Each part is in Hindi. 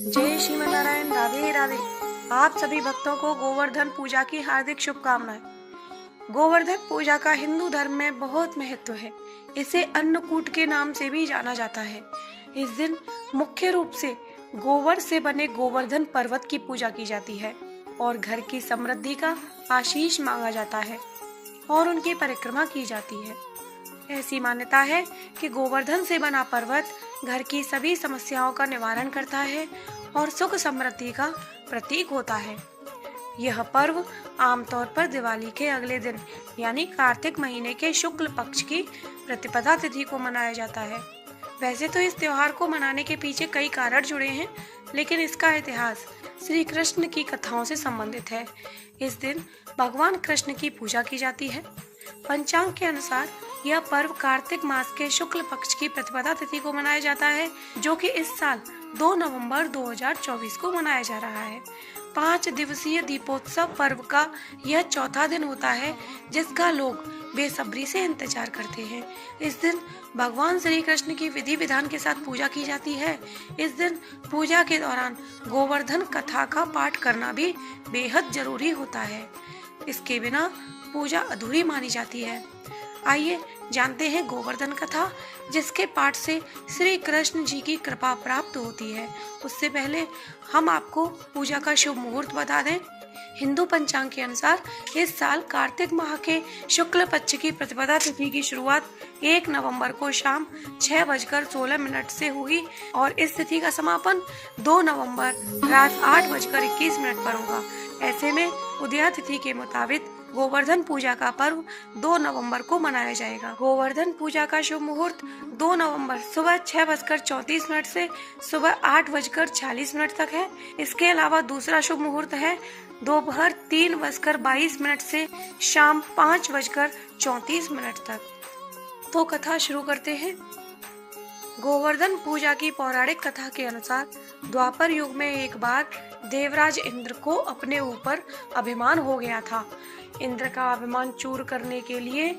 जय श्रीमनारायण। राधे राधे। आप सभी भक्तों को गोवर्धन पूजा की हार्दिक शुभकामनाएं। गोवर्धन पूजा का हिंदू धर्म में बहुत महत्व है। इसे अन्नकूट के नाम से भी जाना जाता है। इस दिन मुख्य रूप से गोबर से बने गोवर्धन पर्वत की पूजा की जाती है और घर की समृद्धि का आशीष मांगा जाता है और उनकी परिक्रमा की जाती है। ऐसी मान्यता है कि गोवर्धन से बना पर्वत घर की सभी समस्याओं का निवारण करता है और सुख समृद्धि का प्रतीक होता है। यह पर्व आमतौर पर दिवाली के अगले दिन यानी कार्तिक महीने के शुक्ल पक्ष की प्रतिपदा तिथि को मनाया जाता है। वैसे तो इस त्योहार को मनाने के पीछे कई कारण जुड़े हैं, लेकिन इसका इतिहास श्री कृष्ण की कथाओं से संबंधित है। इस दिन भगवान कृष्ण की पूजा की जाती है। पंचांग के अनुसार यह पर्व कार्तिक मास के शुक्ल पक्ष की प्रतिपदा तिथि को मनाया जाता है, जो कि इस साल 2 नवंबर 2024 को मनाया जा रहा है। 5 दिवसीय दीपोत्सव पर्व का यह चौथा दिन होता है, जिसका लोग बेसब्री से इंतजार करते हैं। इस दिन भगवान श्री कृष्ण की विधि विधान के साथ पूजा की जाती है। इस दिन पूजा के दौरान गोवर्धन कथा का पाठ करना भी बेहद जरूरी होता है। इसके बिना पूजा अधूरी मानी जाती है। आइए जानते हैं गोवर्धन कथा, जिसके पाठ से श्री कृष्ण जी की कृपा प्राप्त होती है। उससे पहले हम आपको पूजा का शुभ मुहूर्त बता दें। हिंदू पंचांग के अनुसार इस साल कार्तिक माह के शुक्ल पक्ष की प्रतिपदा तिथि की शुरुआत 1 नवंबर को शाम 6:16 से हुई और इस तिथि का समापन 2 नवंबर रात 8:21 पर होगा। ऐसे में उदया तिथि के मुताबिक गोवर्धन पूजा का पर्व 2 नवंबर को मनाया जाएगा। गोवर्धन पूजा का शुभ मुहूर्त 2 नवंबर सुबह 6:34 से सुबह 8:46 तक है। इसके अलावा दूसरा शुभ मुहूर्त है दोपहर 3:22 से शाम 5:34 तक। तो कथा शुरू करते हैं। गोवर्धन पूजा की पौराणिक कथा के अनुसार द्वापर युग में एक बार देवराज इंद्र को अपने ऊपर अभिमान हो गया था। इंद्र का अभिमान चूर करने के लिए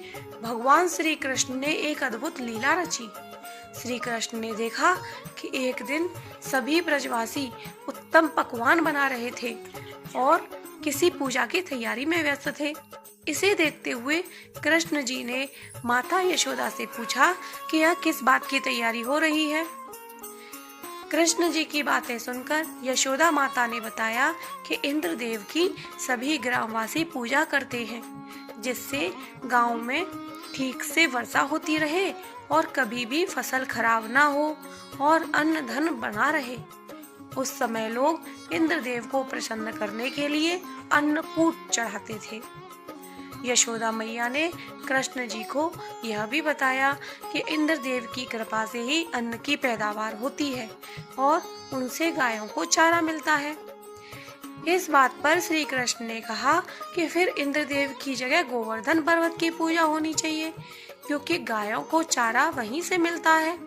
भगवान श्री कृष्ण ने एक अद्भुत लीला रची। श्री कृष्ण ने देखा कि एक दिन सभी ब्रजवासी उत्तम पकवान बना रहे थे और किसी पूजा की तैयारी में व्यस्त थे। इसे देखते हुए कृष्ण जी ने माता यशोदा से पूछा कि यह किस बात की तैयारी हो रही है। कृष्ण जी की बातें सुनकर यशोदा माता ने बताया कि इंद्र देव की सभी ग्रामवासी पूजा करते हैं, जिससे गांव में ठीक से वर्षा होती रहे और कभी भी फसल खराब ना हो और अन्न धन बना रहे। उस समय लोग इंद्र देव को प्रसन्न करने के लिए अन्नकूट चढ़ाते थे। यशोदा मैया ने कृष्ण जी को यह भी बताया कि इंद्र देव की कृपा से ही अन्न की पैदावार होती है और उनसे गायों को चारा मिलता है। इस बात पर श्री कृष्ण ने कहा कि फिर इंद्र देव की जगह गोवर्धन पर्वत की पूजा होनी चाहिए, क्योंकि गायों को चारा वहीं से मिलता है।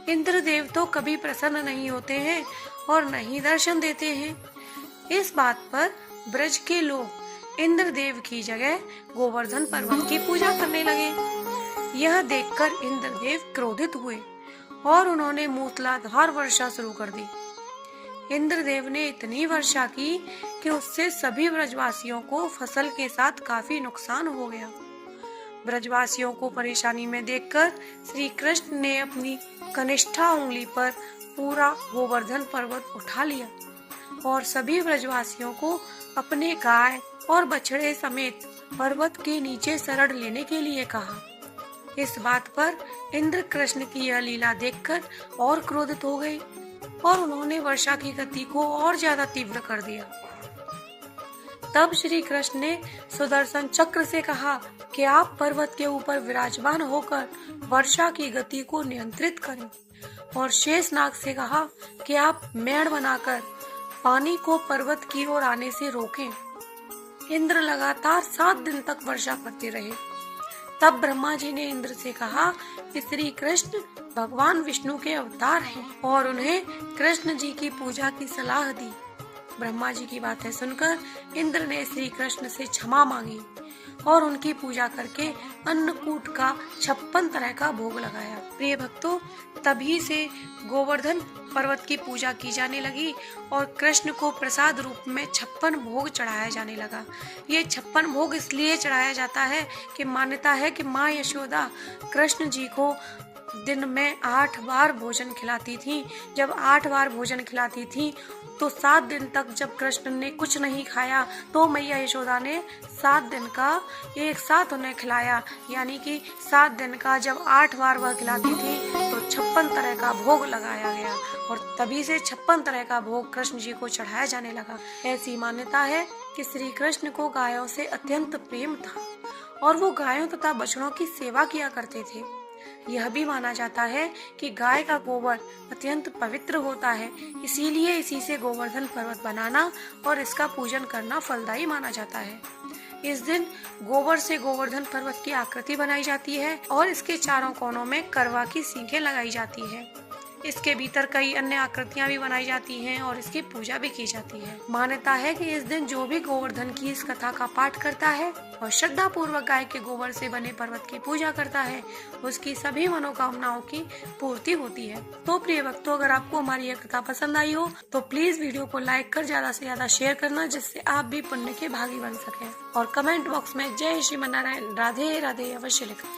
इंद्र देव तो कभी प्रसन्न नहीं होते हैं और नहीं दर्शन देते हैं। इस बात पर ब्रज के लोग इंद्र देव की जगह गोवर्धन पर्वत की पूजा करने लगे। यह देखकर इंद्र देव क्रोधित हुए और उन्होंने मूसलाधार वर्षा शुरू कर दी। इंद्र देव ने इतनी वर्षा की कि उससे सभी ब्रजवासियों को फसल के साथ काफी नुकसान हो गया। ब्रजवासियों को परेशानी में देखकर श्री कृष्ण ने अपनी कनिष्ठा उंगली पर पूरा गोवर्धन पर्वत उठा लिया और सभी ब्रजवासियों को अपने गाय और बछड़े समेत पर्वत के नीचे शरण लेने के लिए कहा। इस बात पर इंद्र कृष्ण की यह लीला देखकर और क्रोधित हो गए और उन्होंने वर्षा की गति को और ज्यादा तीव्र कर दिया। तब श्री कृष्ण ने सुदर्शन चक्र से कहा कि आप पर्वत के ऊपर विराजमान होकर वर्षा की गति को नियंत्रित करें और शेषनाग से कहा कि आप मेढ़ बनाकर पानी को पर्वत की ओर आने से रोकें। इंद्र लगातार 7 दिन तक वर्षा करते रहे। तब ब्रह्मा जी ने इंद्र से कहा कि श्री कृष्ण भगवान विष्णु के अवतार हैं और उन्हें कृष्ण जी की पूजा की सलाह दी। ब्रह्मा जी की बातें सुनकर इंद्र ने श्री कृष्ण से क्षमा मांगी और उनकी पूजा करके अन्नकूट का 56 तरह का भोग लगाया। प्रिय भक्तों, तभी से गोवर्धन पर्वत की पूजा की जाने लगी और कृष्ण को प्रसाद रूप में 56 भोग चढ़ाया जाने लगा। ये 56 भोग इसलिए चढ़ाया जाता है कि मान्यता है कि माँ यशोदा कृष्ण जी को दिन में 8 बार भोजन खिलाती थी। जब 8 बार भोजन खिलाती थी तो 7 दिन तक जब कृष्ण ने कुछ नहीं खाया तो मैया यशोदा ने 7 दिन का एक साथ उन्हें खिलाया, यानी कि 7 दिन का जब 8 बार वह खिलाती थी तो 56 तरह का भोग लगाया गया और तभी से 56 तरह का भोग कृष्ण जी को चढ़ाया जाने लगा। ऐसी मान्यता है कि श्री कृष्ण को गायों से अत्यंत प्रेम था और वो गायों तथा बछड़ों की सेवा किया करते थे। यह भी माना जाता है कि गाय का गोबर अत्यंत पवित्र होता है, इसीलिए इसी से गोवर्धन पर्वत बनाना और इसका पूजन करना फलदायी माना जाता है। इस दिन गोबर से गोवर्धन पर्वत की आकृति बनाई जाती है और इसके चारों कोनों में करवा की सींगें लगाई जाती है। इसके भीतर कई अन्य आकृतियां भी बनाई जाती हैं और इसकी पूजा भी की जाती है। मान्यता है कि इस दिन जो भी गोवर्धन की इस कथा का पाठ करता है और श्रद्धा पूर्वक गाय के गोबर से बने पर्वत की पूजा करता है, उसकी सभी मनोकामनाओं की पूर्ति होती है। तो प्रिय भक्तों, अगर आपको हमारी यह कथा पसंद आई हो तो प्लीज वीडियो को लाइक कर ज्यादा से ज्यादा शेयर करना, जिससे आप भी पुण्य के भागी बन सकें। और कमेंट बॉक्स में जय श्रीमन नारायण राधे राधे अवश्य लिखें।